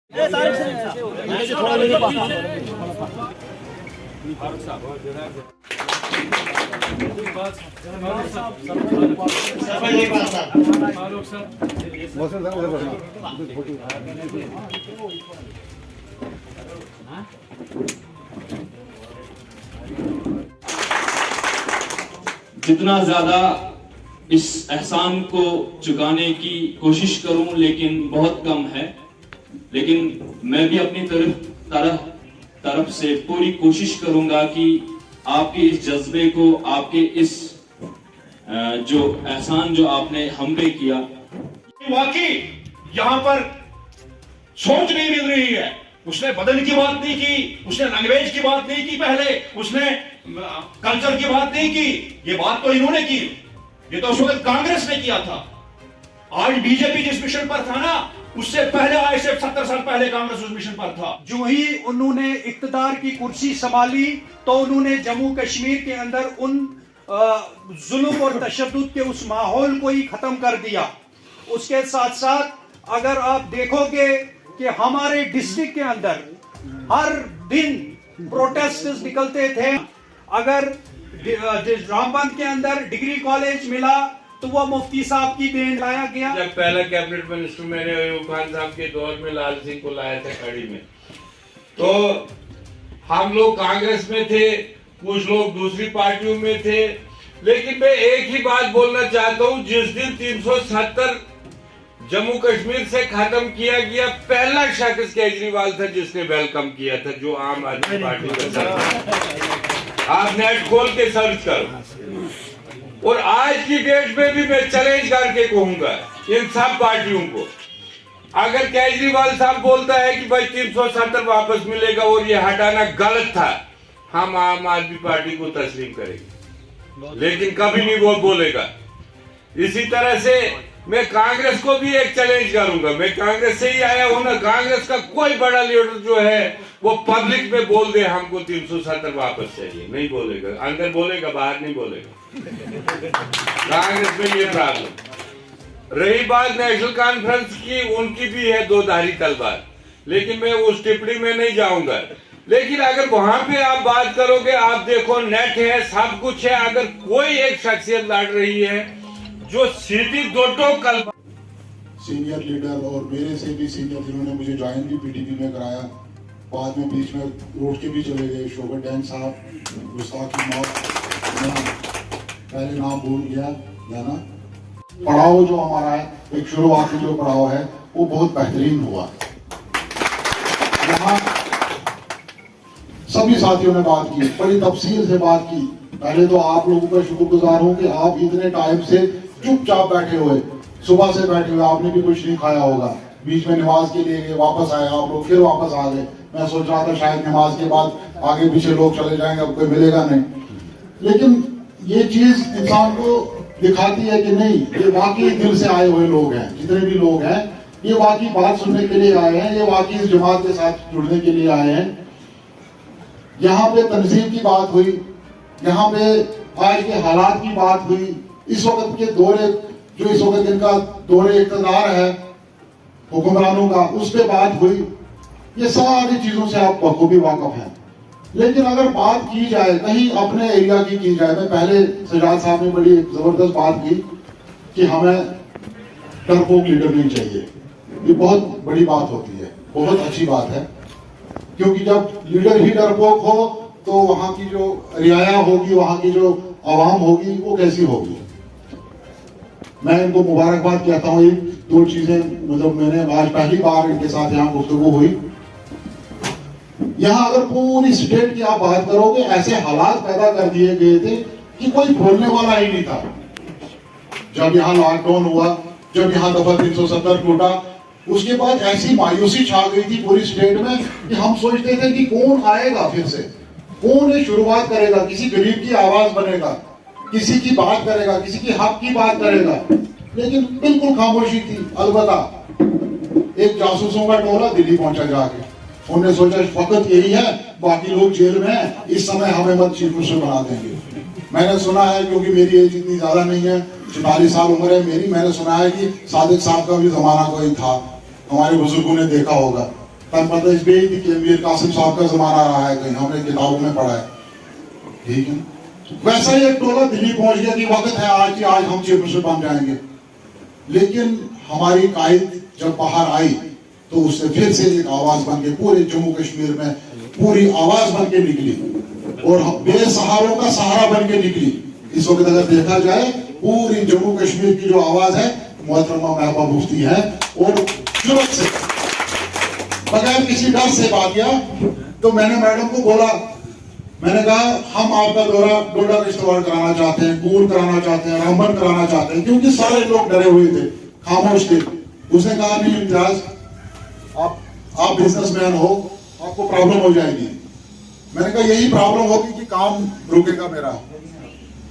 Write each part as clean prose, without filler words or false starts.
जितना ज्यादा इस एहसान को चुकाने की कोशिश करूं लेकिन बहुत कम है, लेकिन मैं भी अपनी तरफ से पूरी कोशिश करूंगा कि आपके इस जज्बे को, आपके इस जो एहसान जो आपने हम पे किया, वाकई यहाँ पर सोच नहीं मिल रही है। उसने बदन की बात नहीं की, उसने लैंग्वेज की बात नहीं की, पहले उसने कल्चर की बात नहीं की। ये बात तो इन्होंने की, ये तो उस वक्त कांग्रेस ने किया था। आज बीजेपी जिस मिशन पर था ना, उससे पहले आज से 70 साल पहले कांग्रेस उस मिशन पर था। जो ही उन्होंने इक्तदार की कुर्सी संभाली तो उन्होंने जम्मू कश्मीर के अंदर उन जुल्म और तशद्दुद के उस माहौल को ही खत्म कर दिया। उसके साथ साथ अगर आप देखोगे कि हमारे डिस्ट्रिक्ट के अंदर हर दिन प्रोटेस्ट निकलते थे। अगर रामबंद के अंदर डिग्री कॉलेज मिला तो वो मुफ्ती साहब की देन लाया गया। जब पहला कैबिनेट मिनिस्टर मैंने अयूब खान साहब के दौर में लाल सिंह को लाया था खड़ी में, तो हम लोग कांग्रेस में थे, कुछ लोग दूसरी पार्टियों में थे। लेकिन मैं एक ही बात बोलना चाहता हूँ, जिस दिन 370 जम्मू कश्मीर से खत्म किया गया, पहला शख्स केजरीवाल था जिसने वेलकम किया था, जो आम आदमी पार्टी का सर। आप नेट खोल के सर्च करो। और आज की डेट में भी मैं चैलेंज करके कहूंगा इन सब पार्टियों को, अगर केजरीवाल साहब बोलता है कि भाई 370 वापस मिलेगा और ये हटाना गलत था, हम आम आदमी पार्टी को तस्लीम करेंगे, लेकिन कभी नहीं वो बोलेगा। इसी तरह से मैं कांग्रेस को भी एक चैलेंज करूंगा। मैं कांग्रेस से ही आया हूं ना, कांग्रेस का कोई बड़ा लीडर जो है वो पब्लिक में बोल दे हमको 370 वापस चाहिए, नहीं बोलेगा। अंदर बोलेगा, बाहर नहीं बोलेगा। कांग्रेस में ये प्रॉब्लम। रही बात नेशनल कॉन्फ्रेंस की, उनकी भी है दो धारी तलवार, लेकिन मैं उस टिप्पणी में नहीं जाऊंगा। लेकिन अगर वहां पे आप बात करोगे, आप देखो नेट है, सब कुछ है। अगर कोई एक शख्सियत लड़ रही है जो सीधी दो कल सीनियर लीडर और मेरे से भी सीनियर, जिन्होंने मुझे ज्वाइन भी पीडीपी में कराया, बाद में बीच में रोड के भी चले गए, शोभा डैन साहब, गुस्ताखी मौत, पहले नाम भूल गया ना। पड़ाव जो हमारा है, एक शुरुआती जो पड़ाव है वो बहुत बेहतरीन हुआ। यहाँ सभी साथियों ने बात की, बड़ी तफसील से बात की। पहले तो आप लोगों का शुक्रगुजार हूं कि आप इतने टाइम से चुपचाप बैठे हुए, सुबह से बैठे हुए, आपने भी कुछ नहीं खाया होगा। बीच में नमाज के लिए गए, वापस आए आप लोग, फिर वापस आ गए। मैं सोच रहा था शायद नमाज के बाद आगे पीछे लोग चले जाएंगे, अब कोई मिलेगा नहीं। लेकिन ये चीज इंसान को दिखाती है कि नहीं, ये वाकई दिल से आए हुए लोग हैं। जितने भी लोग हैं ये वाकई बात सुनने के लिए आए हैं, ये वाकई इस जमात के साथ जुड़ने के लिए आए हैं। यहाँ पे तंजीम की बात हुई, यहाँ पे आज के हालात की बात हुई, इस वक्त के दौरे जो इस वक्त इनका दौरे इक़्तिदार है हुक्मरानों का, उस पे बात हुई। ये सारी चीजों से आप बखूबी वाकफ हैं। लेकिन अगर बात की जाए कहीं अपने एरिया की जाए, मैं पहले सजाद साहब ने बड़ी जबरदस्त बात की कि हमें डरपोक लीडर नहीं चाहिए। ये बहुत बड़ी बात होती है, बहुत अच्छी बात है, क्योंकि जब लीडर ही डरपोक हो तो वहां की जो रियाया होगी, वहां की जो आवाम होगी, वो कैसी होगी। मैं इनको मुबारकबाद कहता हूँ। एक दो चीजें, मतलब मैंने आज पहली बार इनके साथ यहाँ गुफ्तगू हुई। यहाँ अगर पूरी स्टेट की आप बात करोगे, ऐसे हालात पैदा कर दिए गए थे कि कोई बोलने वाला ही नहीं था। जब यहाँ लॉकडाउन हुआ, जब यहाँ दफा 370 टूटा, उसके बाद ऐसी मायूसी छा गई थी पूरी स्टेट में कि हम सोचते थे कि कौन आएगा फिर से, कौन ये शुरुआत करेगा, किसी गरीब की आवाज बनेगा, किसी की बात करेगा, किसी की हक की बात करेगा। लेकिन बिल्कुल खामोशी थी। अलबत्ता एक जासूसों का टोला दिल्ली पहुंचा जाके, उन्होंने सोचा फकत यही है, बाकी लोग जेल में हैं, इस समय हमें मत चीफ मिनिस्टर बना देंगे। मैंने सुना है, क्योंकि मेरी एज इतनी ज्यादा नहीं है, 44 साल उम्र है मेरी, मैंने सुना है कि सादिक साहब का भी जमाना कोई था, हमारे बुजुर्गों ने देखा होगा तब पता इस बेई थी कि मीर कासिम साहब का जमाना रहा है, कहीं हमने किताबों में पढ़ा है, ठीक है। वैसा ही एक टोला दिल्ली पहुंच गया कि वक्त है आज कि आज हम चीफ मिनिस्टर बन जाएंगे। लेकिन हमारी कायद जब बाहर आई तो उससे फिर से एक आवाज बन के पूरे जम्मू कश्मीर में पूरी आवाज बन के निकली और बेसहारों का सहारा बन के निकली। इस वक्त अगर देखा जाए पूरी जम्मू कश्मीर की जो आवाज है मोहतरमा महबूबा मुफ्ती है, और जुर्रत से बगैर किसी डर से बात किया। तो मैंने मैडम को बोला, मैंने कहा हम आपका दौरा डोडा किश्तवाड़ कराना चाहते हैं, कूल कराना चाहते हैं, रामबन कराना चाहते हैं, क्योंकि सारे लोग डरे हुए थे, खामोश थे। उसने कहा नहीं इम्तियाज, आप बिजनेसमैन हो, आपको प्रॉब्लम हो जाएगी। मैंने कहा यही प्रॉब्लम होगी कि काम रुकेगा मेरा,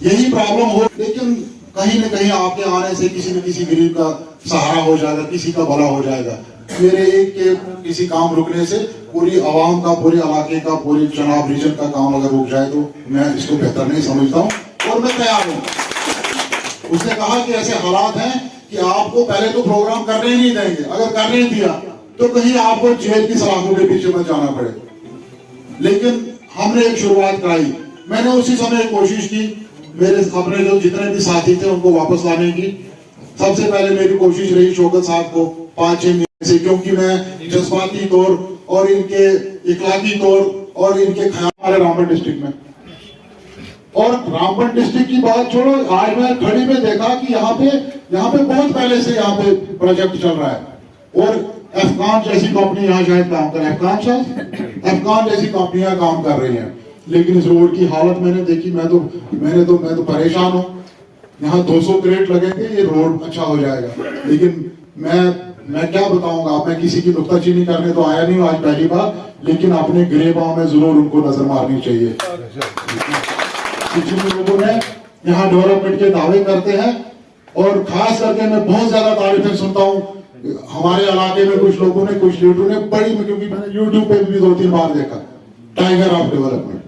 यही प्रॉब्लम हो, लेकिन कहीं न कहीं आपके आने से किसी न किसी गरीब का सहारा हो जाएगा, किसी का भला हो जाएगा। मेरे एक के किसी काम रुकने से पूरी आवाम का, पूरे इलाके का, पूरी चनाब रीजन का काम अगर रुक जाए तो मैं इसको बेहतर नहीं समझता हूँ और मैं तैयार हूँ। उसने कहा कि ऐसे हालात हैं कि आपको पहले तो प्रोग्राम करने ही नहीं देंगे, अगर करने दिया तो कहीं आपको जेल की सलाखों के पीछे मत जाना पड़े। लेकिन हमने एक शुरुआत कराई, मैंने उसी समय कोशिश की, मेरे अपने जो जितने भी साथी थे उनको वापस लाने की। सबसे पहले मेरी कोशिश रही शौकत साहब को 5-6 महीने से, क्योंकि मैं जज्बाती तौर और इनके इखलाकी तौर और इनके ख्याल हमारे रामबन डिस्ट्रिक्ट में, और रामबन डिस्ट्रिक्ट की बात छोड़ो, आज मैं खड़ी में देखा कि यहाँ पे बहुत पहले से यहाँ पे प्रोजेक्ट चल रहा है और अफगान जैसी कंपनी यहाँ शायद काम कर रही है, अफगान जैसी कंपनियां काम कर रही हैं। लेकिन इस रोड की हालत मैंने देखी, मैं तो परेशान हूँ। यहाँ 200 क्रेट लगेंगे, ये रोड अच्छा हो जाएगा। लेकिन मैं क्या बताऊंगा, मैं किसी की नुक्ताचीनी करने तो आया नहीं हूँ आज पहली बार, लेकिन अपने गिरेबाओं में जरूर उनको नजर मारनी चाहिए। जिन लोगों ने यहाँ डेवलपमेंट के दावे करते हैं, और खास करके मैं बहुत ज्यादा तारीफें सुनता हूँ हमारे इलाके में कुछ लोगों ने, कुछ लीडरों ने बड़ी, क्योंकि मैंने यूट्यूब पे भी 2-3 बार देखा, टाइगर ऑफ डेवलपमेंट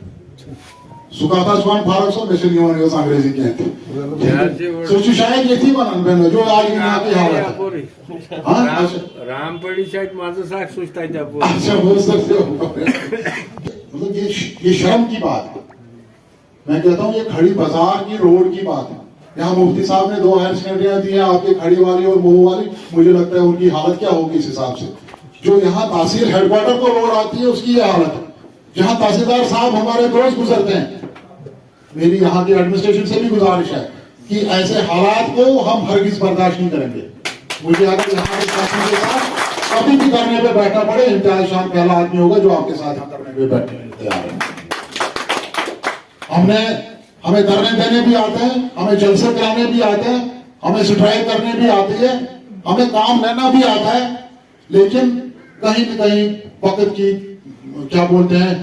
सुकाता स्वान फारक सो मिशन यूनिवर्स अंग्रेजी कहते हैं। सोचो शायद ये थी बनन जो आज यहाँ की हालत है। हाँ रामपडी शायद माझं साख सोचता था। अच्छा हो सकते हो। मतलब ये शर्म की बात है। मैं कहता हूँ ये खड़ी बाजार की रोड की बात है। यहाँ मुफ्ती साहब ने 2 हायर सेकेंडरियां दी हैं, आपकी खड़ी वाली और मोह वाली, मुझे लगता है उनकी हालत क्या होगी इस हिसाब से। जो यहाँ तहसील हेडक्वार्टर को रोड आती है उसकी ये हालत है, जहाँ तहसीलदार साहब हमारे दोस्त गुजरते हैं। मेरी यहाँ की एडमिनिस्ट्रेशन से भी गुजारिश है कि ऐसे हालात को हम हरगिज बर्दाश्त नहीं करेंगे। मुझे अगर यहाँ के साथियों के साथ कभी भी करने पे बैठना पड़े, इम्तियाज शान पहला आदमी होगा जो आपके साथ यहाँ करने पे बैठने तैयार है। हमें धरने देने भी आते हैं, हमें जलसे कराने भी आते हैं, हमें स्ट्राइक करने भी आती है, हमें काम लेना भी आता है। लेकिन कहीं न कहीं वक्त की क्या बोलते हैं,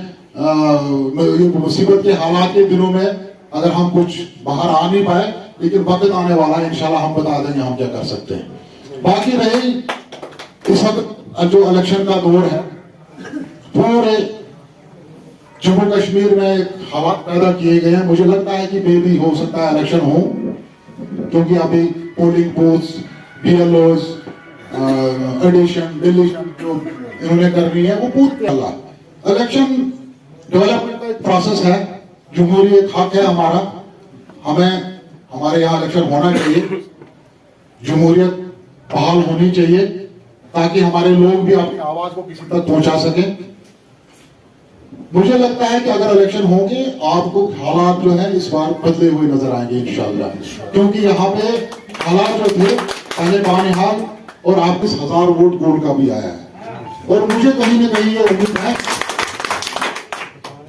मुसीबत के हालात के दिनों में अगर हम कुछ बाहर आ नहीं पाए, लेकिन वक्त आने वाला है, इंशाल्लाह हम बता देंगे हम क्या कर सकते हैं। बाकी रही इस वक्त जो इलेक्शन का दौर है, पूरे जम्मू कश्मीर में एक हालात पैदा किए गए हैं। मुझे लगता है कि मे भी हो सकता है इलेक्शन हो, क्योंकि अभी polling booths, BLOs, addition, deletion जो इन्होंने करनी है वो पूरी अल्लाह। इलेक्शन डेवलपमेंट का एक प्रोसेस है, जमहूरी एक हक है हमारा, हमें हमारे यहाँ इलेक्शन होना चाहिए, जमहूरियत बहाल होनी चाहिए, ताकि हमारे लोग भी अपनी आवाज को किसी तक पहुंचा सकें। मुझे लगता है कि अगर इलेक्शन होंगे, आपको हालात जो है इस बार बदले हुए नजर आएंगे इंशाअल्लाह, क्योंकि यहाँ पे हालात जो थे पहले बानिहाल और आप 10,000 वोट गोल्ड का भी आया है। और मुझे कहीं ना कहीं ये उम्मीद है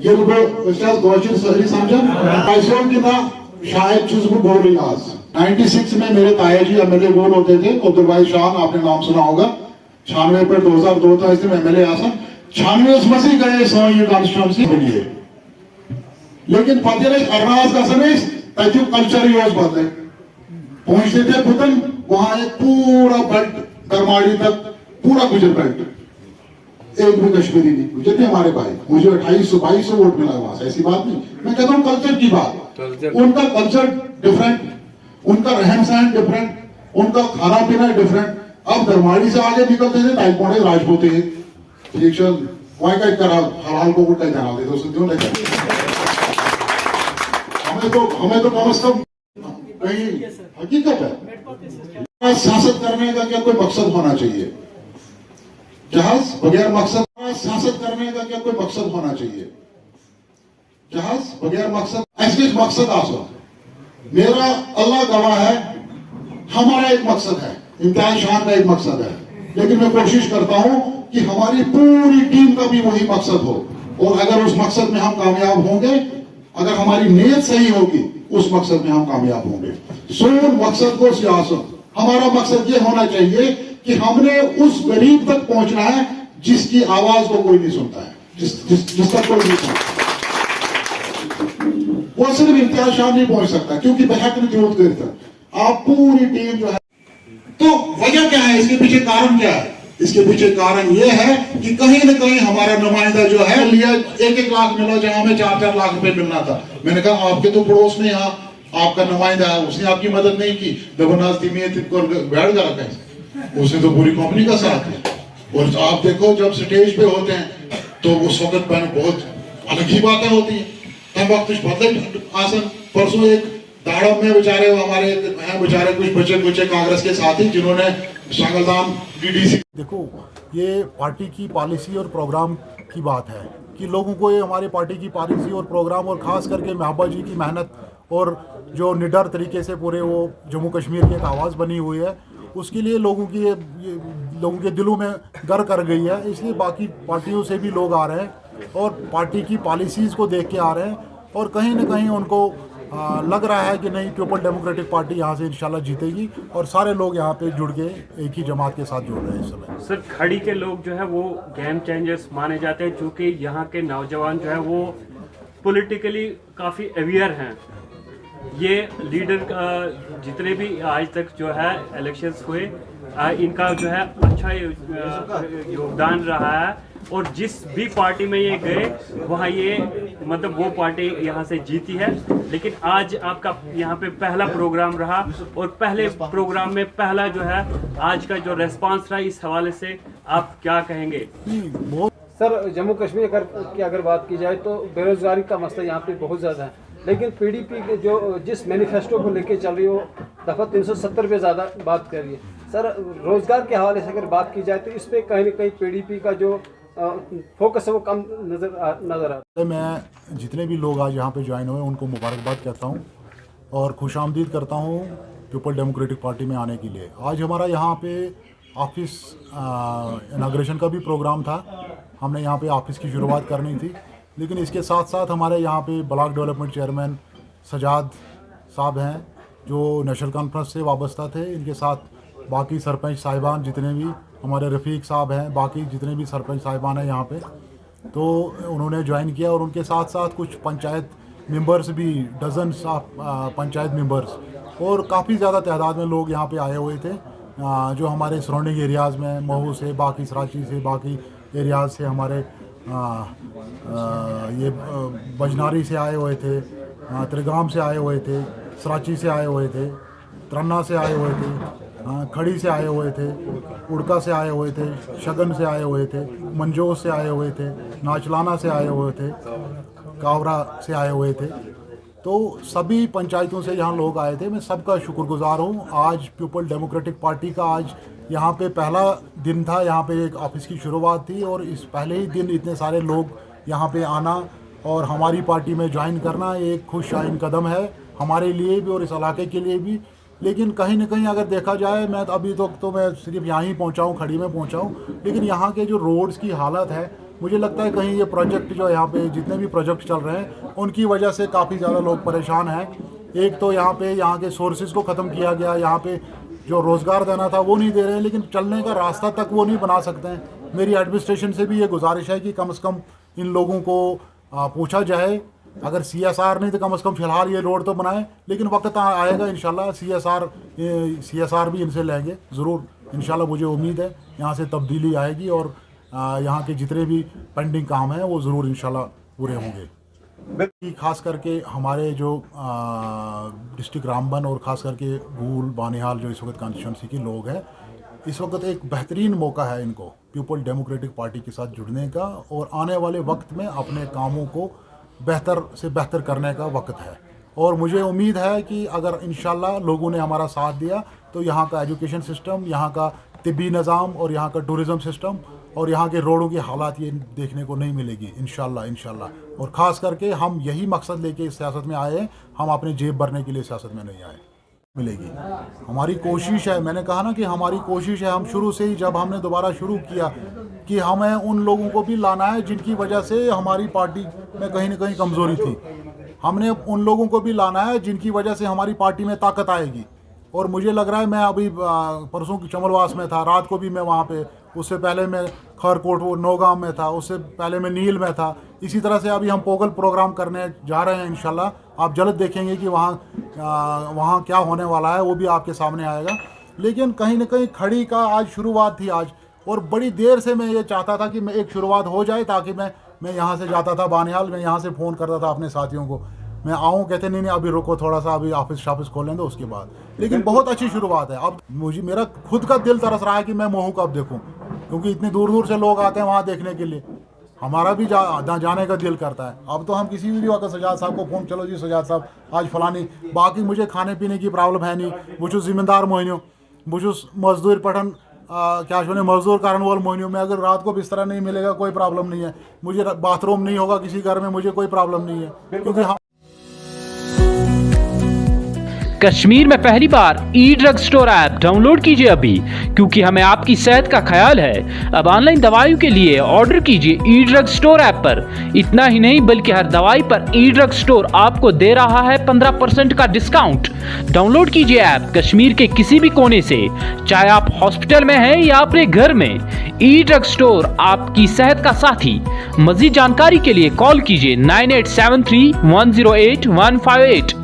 ये गोचिन सहरी समझन ऐसों की ना शायद चीज को बोल रही आज 96 में मेरे ताया जी MLA गोल होते थे, अब्दुल शान आपने नाम सुना होगा। 96 पर 2002 था इसमें MLA आसन 96 मसीह गए सो ये कॉन्स्टिट्यूंसी के लिए। लेकिन फतेह अरनाज का समय तथ्य कल्चर ही उस बदले पहुंचते थे पुतन, वहां एक पूरा बेल्ट करमाड़ी तक पूरा गुजर बेल्ट, एक भी कश्मीरी नहीं, जितने हमारे भाई, मुझे 2800-2200 वोट मिला वहां से, ऐसी बात नहीं। मैं कहता हूँ कल्चर की बात, उनका कल्चर डिफरेंट, उनका रहन सहन डिफरेंट, उनका खाना पीना डिफरेंट। अब दरमाड़ी से आगे निकलते थे ताइपोड़े राजपूत, फिक्शन वहीं का करा हलाल को उल्टा करा दे दोस्तों क्यों नहीं हमें तो कम से कम कहीं हकीकत है सियासत करने का क्या कोई मकसद होना चाहिए जहाज बगैर मकसद सियासत करने का क्या कोई मकसद होना चाहिए जहाज बगैर मकसद ऐसे मकसद आसो मेरा अल्लाह गवाह है हमारा एक मकसद है इम्तियाज शान का एक मकसद है लेकिन मैं कोशिश करता हूं कि हमारी पूरी टीम का भी वही मकसद हो और अगर उस मकसद में हम कामयाब होंगे अगर हमारी नीयत सही होगी उस मकसद में हम कामयाब होंगे सोन मकसद को सियासत हमारा मकसद ये होना चाहिए कि हमने उस गरीब तक पहुंचना है जिसकी आवाज को कोई नहीं सुनता है जिस तक कोई नहीं सुनता वो सिर्फ इम्तियाज शाह नहीं पहुंच सकता क्योंकि बहक में जरूरत करता आप पूरी टीम जो है तो वजह क्या है इसके पीछे कारण क्या है इसके पीछे कारण यह है कि कहीं न कहीं हमारा नुमाइंदा जो है लिया 1-1 लाख मिला जहां हमें 4-4 लाख रुपए मिलना था मैंने कहा आपके तो पड़ोस में यहाँ आपका नुमाइंदा है उसने आपकी मदद नहीं की दबनाज बैठ जा रखा है उसने तो पूरी कंपनी का साथ दिया और आप देखो जब स्टेज पे होते हैं तो उस वक्त बहुत अलग ही बातें होती है तब वक्त कुछ बदले आसन परसों एक दाड़म में बेचारे हमारे हैं बेचारे कुछ बच्चे कांग्रेस के साथी जिन्होंने सांगलदाम डीडीसी देखो ये पार्टी की पॉलिसी और प्रोग्राम की बात है कि लोगों को ये हमारे पार्टी की पॉलिसी और प्रोग्राम और ख़ास करके महबूबा जी की मेहनत और जो निडर तरीके से पूरे वो जम्मू कश्मीर की एक आवाज़ बनी हुई है उसके लिए लोगों की लोगों के दिलों में गर कर गई है इसलिए बाकी पार्टियों से भी लोग आ रहे हैं और पार्टी की पॉलिसीज़ को देख के आ रहे हैं और कहीं ना कहीं उनको लग रहा है कि नहीं पीपल डेमोक्रेटिक पार्टी यहाँ से इंशाल्लाह जीतेगी और सारे लोग यहाँ पे जुड़ के एक ही जमात के साथ जुड़ रहे हैं इस समय। सर खड़ी के लोग जो है वो गेम चेंजर्स माने जाते हैं क्योंकि यहाँ के नौजवान जो है वो पॉलिटिकली काफ़ी अवेयर हैं। ये लीडर जितने भी आज तक जो है इलेक्शंस हुए इनका जो है अच्छा योगदान रहा है और जिस भी पार्टी में ये गए वहाँ ये मतलब वो पार्टी यहाँ से जीती है। लेकिन आज आपका यहाँ पे पहला प्रोग्राम रहा और पहले प्रोग्राम में पहला जो है आज का जो रेस्पॉन्स रहा इस हवाले से आप क्या कहेंगे? सर जम्मू कश्मीर की अगर बात की जाए तो बेरोजगारी का मसला यहाँ पे बहुत ज़्यादा है लेकिन पीडीपी के जो जिस मैनिफेस्टो को लेके चल रही हो दफ़ा 370 पे ज़्यादा बात कर रही है। सर रोज़गार के हवाले से अगर बात की जाए तो इस पर कहीं ना कहीं पीडीपी का जो फोकस है वो कम नज़र आता है। मैं जितने भी लोग आज यहाँ पे ज्वाइन हुए उनको मुबारकबाद कहता हूँ और खुशामदीद करता हूँ पीपल डेमोक्रेटिक पार्टी में आने के लिए। आज हमारा यहाँ पे ऑफिस इनाग्रेशन का भी प्रोग्राम था हमने यहाँ पे ऑफिस की शुरुआत करनी थी लेकिन इसके साथ साथ हमारे यहाँ पे ब्लॉक डेवलपमेंट चेयरमैन सजाद साहब हैं जो नेशनल कॉन्फ्रेंस से वाबस्ता थे इनके साथ बाकी सरपंच साहिबान जितने भी हमारे रफ़ीक साहब हैं बाकी जितने भी सरपंच साहिबान हैं यहाँ पे तो उन्होंने ज्वाइन किया और उनके साथ साथ कुछ पंचायत मेंबर्स भी डजन्स ऑफ पंचायत मेंबर्स और काफ़ी ज़्यादा तादाद में लोग यहाँ पे आए हुए थे जो हमारे सराउंडिंग एरियाज़ में महू से बाकी सराची से बाकी एरियाज़ से हमारे ये बजनारी से आए हुए थे त्रिगाम से आए हुए थे सराची से आए हुए थे तरन्ना से आए हुए थे खड़ी से आए हुए थे उड़का से आए हुए थे शगन से आए हुए थे मंजोर से आए हुए थे नाचलाना से आए हुए थे कावरा से आए हुए थे तो सभी पंचायतों से यहाँ लोग आए थे। मैं सबका शुक्रगुजार हूँ। आज पीपल डेमोक्रेटिक पार्टी का आज यहाँ पे पहला दिन था यहाँ पे एक ऑफिस की शुरुआत थी और इस पहले ही दिन इतने सारे लोग यहाँ पे आना और हमारी पार्टी में ज्वाइन करना एक खुशआइन कदम है हमारे लिए भी और इस इलाके के लिए भी। लेकिन कहीं ना कहीं अगर देखा जाए मैं अभी तक तो मैं सिर्फ यहाँ ही पहुँचा हूँ खड़ी में पहुँचा हूँ लेकिन यहाँ के जो रोड्स की हालत है मुझे लगता है कहीं ये प्रोजेक्ट जो यहाँ पे जितने भी प्रोजेक्ट चल रहे हैं उनकी वजह से काफ़ी ज़्यादा लोग परेशान हैं। एक तो यहाँ पे यहाँ के सोर्सेज को ख़त्म किया गया यहाँ पे जो रोज़गार देना था वो नहीं दे रहे हैं लेकिन चलने का रास्ता तक वो नहीं बना सकते हैं। मेरी एडमिनिस्ट्रेशन से भी ये गुजारिश है कि कम से कम इन लोगों को पूछा जाए अगर CSR नहीं तो कम से कम फ़िलहाल ये रोड तो बनाएं लेकिन वक्त आएगा इंशाल्लाह CSR भी इनसे लेंगे ज़रूर इंशाल्लाह। मुझे उम्मीद है यहाँ से तब्दीली आएगी और यहाँ के जितने भी पेंडिंग काम हैं वो ज़रूर इंशाल्लाह पूरे होंगे। खास करके हमारे जो डिस्ट्रिक्ट रामबन और ख़ास करके भूल बानिहाल जो इस वक्त कॉन्स्टिट्यूंसी के लोग हैं इस वक्त एक बेहतरीन मौका है इनको पीपल डेमोक्रेटिक पार्टी के साथ जुड़ने का और आने वाले वक्त में अपने कामों को बेहतर से बेहतर करने का वक्त है। और मुझे उम्मीद है कि अगर इंशाल्लाह लोगों ने हमारा साथ दिया तो यहाँ का एजुकेशन सिस्टम, यहाँ का तिब्बी निज़ाम और यहाँ का टूरिज़म सिस्टम और यहाँ के रोडों की हालात ये देखने को नहीं मिलेगी इंशाल्लाह। और ख़ास करके हम यही मकसद लेके इस सियासत में आए हैं, हम अपनी जेब भरने के लिए सियासत में नहीं आए। मिलेगी हमारी कोशिश है, मैंने कहा ना कि हमारी कोशिश है, हम शुरू से ही जब हमने दोबारा शुरू किया कि हमें उन लोगों को भी लाना है जिनकी वजह से हमारी पार्टी में कहीं ना कहीं कमज़ोरी थी, हमने उन लोगों को भी लाना है जिनकी वजह से हमारी पार्टी में ताकत आएगी। और मुझे लग रहा है, मैं अभी परसों की चमलवास में था, रात को भी मैं वहाँ पे, उससे पहले मैं खरकोट वो नौगाम में था, उससे पहले मैं नील में था। इसी तरह से अभी हम पोगल प्रोग्राम करने जा रहे हैं इंशाल्लाह। आप जल्द देखेंगे कि वहाँ क्या होने वाला है, वो भी आपके सामने आएगा। लेकिन कहीं ना कहीं खड़ी का आज शुरुआत थी आज, और बड़ी देर से मैं ये चाहता था कि मैं एक शुरुआत हो जाए, ताकि मैं यहाँ से जाता था बानियाल, मैं यहाँ से फ़ोन करता था अपने साथियों को, मैं आऊँ, कहते नहीं अभी रुको थोड़ा सा, अभी ऑफिस खोलें दो उसके बाद। लेकिन बहुत अच्छी शुरुआत है। अब मेरा खुद का दिल तरस रहा है कि मैं महू कब देखूं, क्योंकि इतनी दूर दूर से लोग आते हैं वहाँ देखने के लिए, हमारा भी जाने का दिल करता है। अब तो हम किसी भी वक्त सजाद साहब को फ़ोन, चलो जी सजाद साहब आज फलानी, बाकी मुझे खाने पीने की प्रॉब्लम है नहीं, बुझ जिम्मेदार मोहनियो, बुझ मजदूर पठन क्या मजदूर कारण वाल मोहनियों में, अगर रात को बिस्तरा नहीं मिलेगा कोई प्रॉब्लम नहीं है, मुझे बाथरूम नहीं होगा किसी घर में, मुझे कोई प्रॉब्लम नहीं है, क्योंकि कश्मीर में पहली बार ई ड्रग स्टोर ऐप डाउनलोड कीजिए अभी, क्योंकि हमें आपकी सेहत का ख्याल है। अब ऑनलाइन दवाइयों के लिए ऑर्डर कीजिए ई ड्रग स्टोर ऐप पर। इतना ही नहीं, बल्कि हर दवाई पर ई ड्रग स्टोर आपको दे रहा है 15% का डिस्काउंट। डाउनलोड कीजिए ऐप कश्मीर के किसी भी कोने से, चाहे आप हॉस्पिटल में हैं या अपने घर में। ई ड्रग स्टोर आपकी सेहत का साथी। मजीद जानकारी के लिए कॉल कीजिए 9873 108 158।